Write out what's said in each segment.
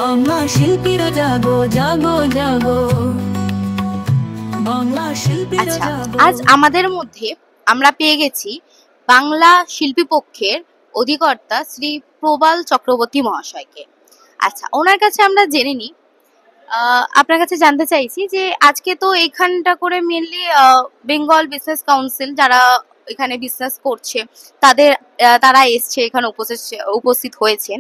বাংলা শিল্পীরা জাগো জাগো জাগো, বাংলা শিল্পীরা আচ্ছা, জাগো। আজ আমাদের মধ্যে আমরা পেয়ে গেছি বাংলা শিল্পী পক্ষের অধিকর্তা শ্রী প্রবাল চক্রবর্তী মহাশয়কে। আচ্ছা, ওনার কাছে আমরা জেনে নিই। আপনার কাছে জানতে চাইছি যে আজকে তো এখানটা করে মেনলি বেঙ্গল বিজনেস কাউন্সিল যারা এখানে বিজনেস করছে তারা এসছে এখানে উপস্থিত হয়েছেন।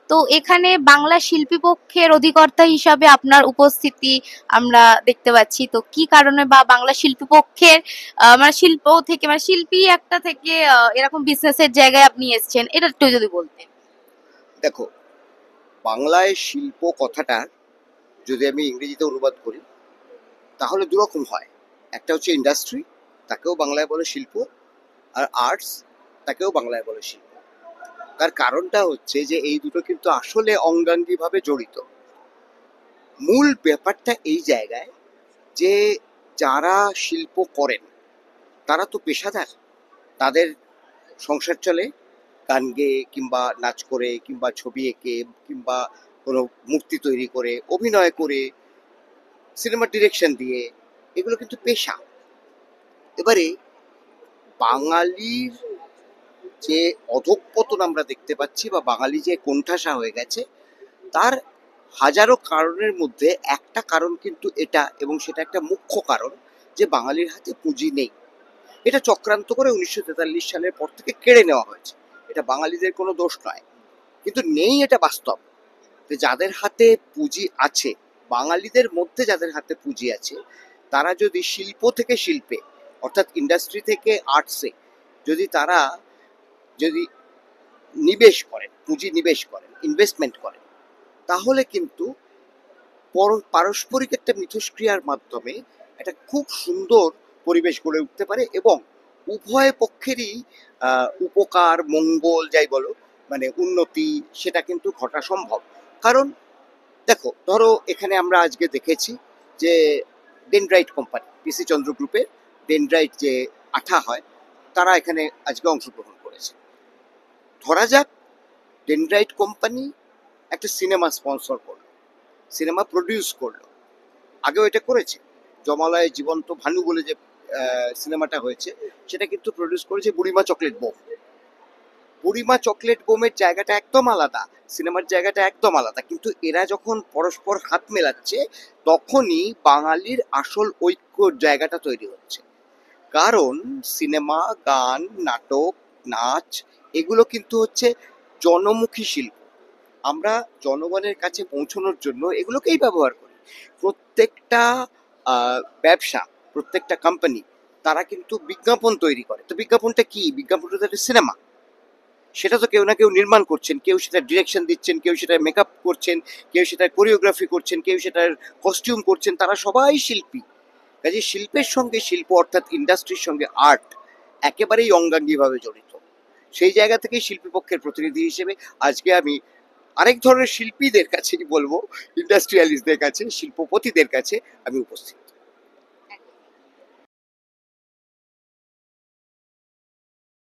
তো এখানে বাংলা শিল্পী পক্ষের অধিকর্তা হিসাবে আপনার উপস্থিতি আমরা দেখতে পাচ্ছি। তো কি কারণে বা বাংলা শিল্পী পক্ষের মানে শিল্প থেকে মানে শিল্পী একটা থেকে এরকম বিজনেসের জায়গায় আপনি এসছেন, এটা একটু যদি বলতেন। দেখো, বাংলায় শিল্প কথাটা যদি আমি ইংরেজিতে অনুবাদ করি তাহলে দুরকম হয়। একটা হচ্ছে ইন্ডাস্ট্রি, তাকেও বাংলায় বলে শিল্প, আর আর্টস, তাকেও বাংলায় বলে শিল্প। তার কারণটা হচ্ছে যে এই দুটো কিন্তু আসলে অঙ্গাঙ্গিভাবে জড়িত। মূল ব্যাপারটা এই জায়গায় যে যারা শিল্প করেন তারা তো পেশাদার, তাদের সংসার চলে গান গেয়ে কিংবা নাচ করে কিংবা ছবি এঁকে কিংবা কোনো মূর্তি তৈরি করে, অভিনয় করে, সিনেমা ডিরেকশন দিয়ে, এগুলো কিন্তু পেশা। এবারে বাঙালির যে অধঃপতন আমরা দেখতে পাচ্ছি বা বাঙালি যে কোণঠাসা হয়ে গেছে, তার হাজারো কারণের মধ্যে একটা কারণ কিন্তু এটা, এবং সেটা একটা মুখ্য কারণ যে বাঙালির হাতে পুঁজি নেই। এটা চক্রান্ত করে 1943 সালের পর থেকে কেড়ে নেওয়া হয়েছে। এটা বাঙালিদের কোনো দোষ নয়, কিন্তু নেই, এটা বাস্তব। যে যাদের হাতে পুঁজি আছে, বাঙালিদের মধ্যে যাদের হাতে পুঁজি আছে, তারা যদি শিল্প থেকে শিল্পে, অর্থাৎ ইন্ডাস্ট্রি থেকে আর্টসে তারা যদি নিবেশ করেন, পুঁজি নিবেশ করেন, ইনভেস্টমেন্ট করেন, তাহলে কিন্তু পারস্পরিক একটা মিথস্ক্রিয়ার মাধ্যমে একটা খুব সুন্দর পরিবেশ গড়ে উঠতে পারে এবং উভয় পক্ষেরই উপকার, মঙ্গল যাই বলো, মানে উন্নতি, সেটা কিন্তু ঘটা সম্ভব। কারণ দেখো, ধরো এখানে আমরা আজকে দেখেছি যে ডেনড্রাইট কোম্পানি, পিসি চন্দ্র গ্রুপের ডেনড্রাইট যে আঠা হয়, তারা এখানে আজকে অংশগ্রহণ করেছে। ধরা যাক ডেনড্রাইট কোম্পানি একটা সিনেমা স্পন্সর করলো, সিনেমা প্রডিউস করলো, আগেও এটা করেছে। জমালয়ে জীবন্ত ভানু বলে যে সিনেমাটা হয়েছে, সেটা কিন্তু প্রডিউস করেছে বুড়িমা চকলেট বোম। বুড়িমা চকলেট বোমের জায়গাটা একদম আলাদা, সিনেমার জায়গাটা একদম আলাদা, কিন্তু এরা যখন পরস্পর হাত মেলাচ্ছে তখনই বাঙালির আসল ঐক্যর জায়গাটা তৈরি হচ্ছে। কারণ সিনেমা, গান, নাটক, নাচ, এগুলো কিন্তু হচ্ছে জনমুখী শিল্প। আমরা জনগণের কাছে পৌঁছানোর জন্য এগুলোকেই ব্যবহার করি। প্রত্যেকটা ব্যবসা, প্রত্যেকটা কোম্পানি, তারা কিন্তু বিজ্ঞাপন তৈরি করে। তো বিজ্ঞাপনটা কি? বিজ্ঞাপনটা তো একটা সিনেমা। সেটা তো কেউ না কেউ নির্মাণ করছেন, কেউ সেটা ডিরেকশন দিচ্ছেন, কেউ সেটা মেকআপ করছেন, কেউ সেটা কোরিওগ্রাফি করছেন, কেউ সেটার কস্টিউম করছেন, তারা সবাই শিল্পী। কাজে শিল্পের সঙ্গে শিল্প, অর্থাৎ ইন্ডাস্ট্রির সঙ্গে আর্ট একেবারেই অঙ্গাঙ্গিভাবে জড়িত। সেই জায়গা থেকে শিল্পী পক্ষের প্রতিনিধি হিসেবে আজকে আমি আরেক ধরনের শিল্পীদের কাছেই বলবো, ইন্ডাস্ট্রিয়ালিস্টদের কাছে, শিল্পপতিদের কাছে আমি উপস্থিত।